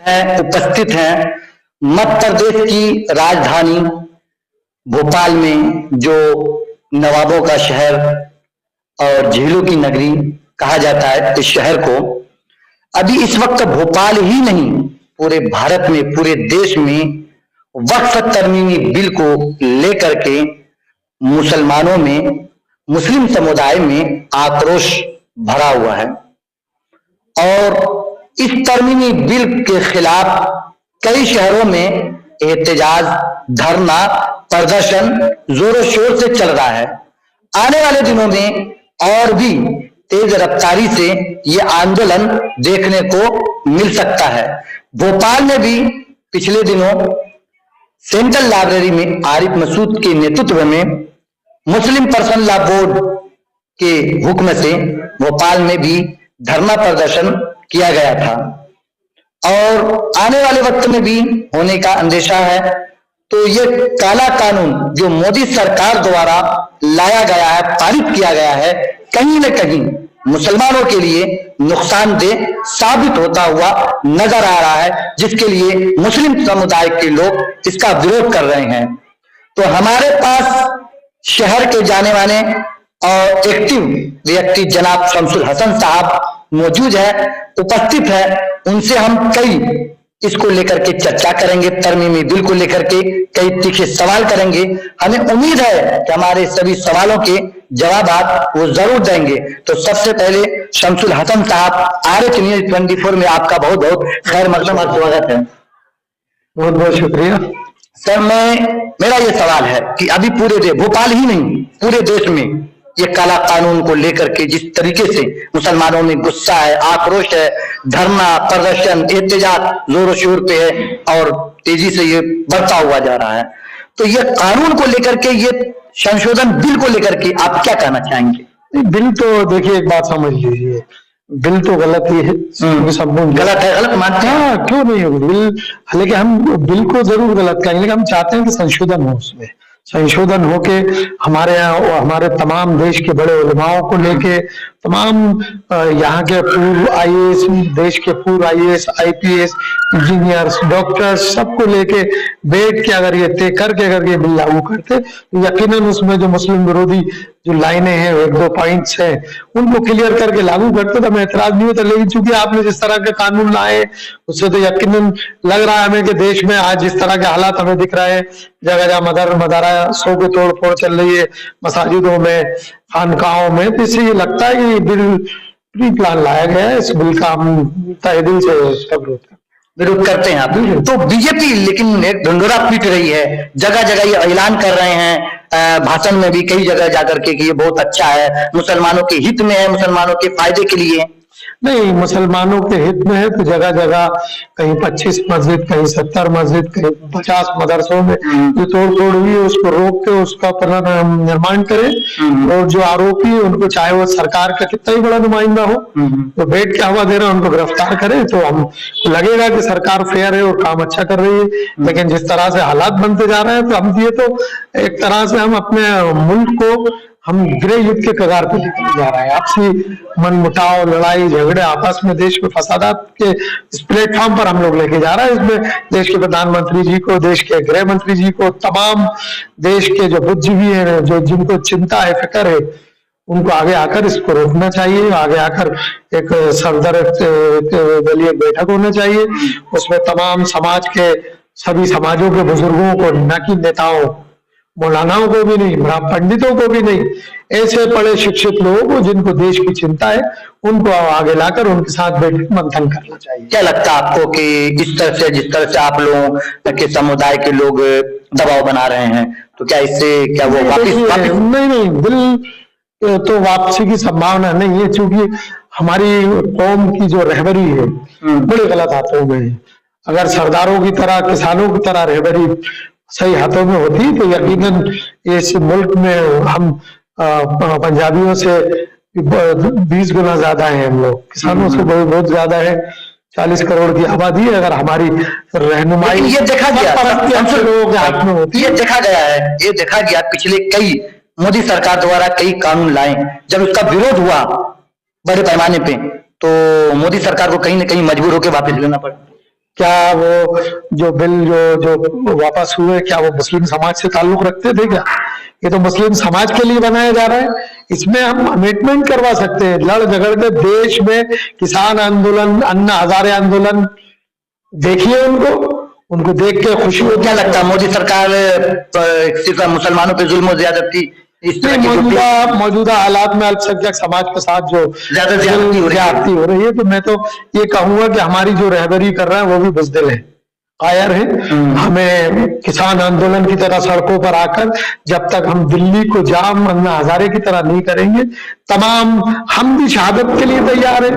उपस्थित हैं मध्य प्रदेश की राजधानी भोपाल में, जो नवाबों का शहर और झीलों की नगरी कहा जाता है इस शहर को। अभी इस वक्त भोपाल ही नहीं, पूरे भारत में, पूरे देश में वक्फ तरमीमी बिल को लेकर के मुसलमानों में, मुस्लिम समुदाय में आक्रोश भरा हुआ है और इस तरमीमी बिल के खिलाफ कई शहरों में एहतजाज, धरना, प्रदर्शन जोरों शोर से चल रहा है। आने वाले दिनों में और भी तेज रफ्तारी से ये आंदोलन देखने को मिल सकता है। भोपाल में भी पिछले दिनों सेंट्रल लाइब्रेरी में आरिफ मसूद के नेतृत्व में मुस्लिम पर्सनल लॉ बोर्ड के हुक्म से भोपाल में भी धरना प्रदर्शन किया गया था और आने वाले वक्त में भी होने का अंदेशा है। तो ये काला कानून जो मोदी सरकार द्वारा लाया गया है, पारित किया गया है, कहीं न कहीं मुसलमानों के लिए नुकसानदेह साबित होता हुआ नजर आ रहा है, जिसके लिए मुस्लिम समुदाय के लोग इसका विरोध कर रहे हैं। तो हमारे पास शहर के जाने माने और एक्टिव व्यक्ति जनाब शमसुल हसन साहब मौजूद है, उपस्थित है। उनसे हम कई इसको लेकर के चर्चा करेंगे, तरमीमी बिल को लेकर के कई तीखे सवाल करेंगे। हमें उम्मीद है कि हमारे सभी सवालों के जवाब आप वो जरूर देंगे। तो सबसे पहले शमसुल हसन साहब, आरएच न्यूज 24 में आपका बहुत बहुत खैर मकदम और स्वागत है। बहुत बहुत शुक्रिया सर। मेरा ये सवाल है कि अभी पूरे देश, भोपाल ही नहीं पूरे देश में ये काला कानून को लेकर के जिस तरीके से मुसलमानों में गुस्सा है, आक्रोश है, धरना, प्रदर्शन, एहतजाज जोरों शोर पे है और तेजी से ये बढ़ता हुआ जा रहा है, तो ये कानून को लेकर के, ये संशोधन बिल को लेकर के आप क्या कहना चाहेंगे? बिल तो देखिए, एक बात समझ लीजिए, बिल तो गलत ही है, संपूर्ण गलत है। गलत मानते हैं? हाँ, क्यों नहीं होगा बिल? हालांकि हम बिल को जरूर गलत कहेंगे, लेकिन हम चाहते हैं कि संशोधन हो, उसमें संशोधन होके हमारे यहाँ, हमारे तमाम देश के बड़े उलमाओं को लेके, तमाम यहाँ के पूर्व आईएएस, देश के पूर्व आईएएस, आईपीएस, इंजीनियर्स, डॉक्टर्स, सबको लेके बैठ के अगर ये तय करके अगर ये बिल लागू करते, तो यकीनन उसमें जो मुस्लिम विरोधी जो लाइनें हैं, एक दो पॉइंट्स हैं, उनको क्लियर करके लागू करते तो हमें एतराज नहीं होता। लेकिन चूंकि आपने जिस तरह के कानून लाए, उससे तो यकीनन लग रहा है हमें कि देश में आज जिस तरह के हालात हमें दिख रहे हैं, जगह जगह मदरसों की तोड़ फोड़ चल रही है, मसाजिदों में, खानकाहों में, तो इससे ये लगता है कि ये बिल प्री प्लान लाया गया है। इस बिल का हम तहे दिल से इसका विरोध करते हैं आप। तो बीजेपी लेकिन एक ढंढोरा पीट रही है, जगह जगह ये ऐलान कर रहे हैं, भाषण में भी कई जगह जाकर के कि ये बहुत अच्छा है, मुसलमानों के हित में है, मुसलमानों के फायदे के लिए। नहीं, मुसलमानों के हित में है तो जगह जगह कहीं 25 मस्जिद, कहीं 70 मस्जिद, कहीं 50 मदरसों में जो तोड़ फोड़ हुई है उसको रोक के उसका पुनर्निर्माण करें, और जो आरोपी है उनको, चाहे वो सरकार का कितना ही बड़ा नुमाइंदा हो, तो बैठ के हवा दे रहे हैं, उनको गिरफ्तार करें, तो हमको लगेगा कि सरकार फेयर है और काम अच्छा कर रही है। लेकिन जिस तरह से हालात बनते जा रहे हैं, तो हम ये तो एक तरह से हम अपने मुल्क को हम गृह युद्ध के कगार पर लेकर जा रहा है। आपसी मनमुटाव, लड़ाई झगड़े, आपस में देश में फसादात के इस प्लेटफॉर्म पर हम लोग लेके जा रहे हैं। इसमें देश के प्रधानमंत्री जी को, देश के गृह मंत्री जी को, तमाम देश के जो बुद्धिजीवी हैं, जो जिनको चिंता है, फिक्र है, उनको आगे आकर इसको रोकना चाहिए। आगे आकर एक सफदर दलीय बैठक होना चाहिए, उसमें तमाम समाज के, सभी समाजों के बुजुर्गों को, न कि नेताओं, मौलानाओं को भी नहीं, पंडितों को भी नहीं, ऐसे पढ़े शिक्षित लोगों को जिनको देश की चिंता है, उनको आगे लाकर उनके साथ बैठक मंथन करना चाहिए। क्या लगता है आपको कि इस तरह से, जिस तरह से आप लोगों के समुदाय के लोग दबाव बना रहे हैं, तो क्या इससे क्या वो वापिस? नहीं, बिल तो वापसी की संभावना नहीं है, क्योंकि हमारी कौम की जो रहबरी है बड़े गलत हाथों में है। अगर सरदारों की तरह, किसानों की तरह रहबरी सही हाथों में होती तो यकीनन इस मुल्क में हम पंजाबियों से 20 गुना ज्यादा है, हम लोग किसानों से बहुत ज्यादा है। 40 करोड़ की आबादी है। अगर हमारी रहनुमाई, ये देखा गया, लोगों के हाथ में होती है, ये देखा गया पिछले कई मोदी सरकार द्वारा कई कानून लाए, जब उसका विरोध हुआ बड़े पैमाने पे, तो मोदी सरकार को कहीं न कहीं मजबूर होकर वापस लेना पड़ा। क्या वो जो बिल जो वापस हुए, क्या वो मुस्लिम समाज से ताल्लुक रखते थे क्या? ये तो मुस्लिम समाज के लिए बनाया जा रहा है। इसमें हम अमेंडमेंट करवा सकते हैं। लड़ झगड़ के देश में किसान आंदोलन, अन्ना हजारे आंदोलन, देखिए उनको देख के खुशी होती क्या लगता है मोदी सरकार सिर्फ मुसलमानों पे जुल्म और ज्यादती इस तरह की मौजूदा हालात में अल्पसंख्यक समाज के साथ जो ज्यादा ज्यादती हो रही है, तो मैं तो ये कहूंगा कि हमारी जो रहबरी कर रहे हैं वो भी बुज़दिल है, कायर है। हमें किसान आंदोलन की तरह सड़कों पर आकर, जब तक हम दिल्ली को जाम अन्ना हजारे की तरह नहीं करेंगे, तमाम हम भी शहादत के लिए तैयार है।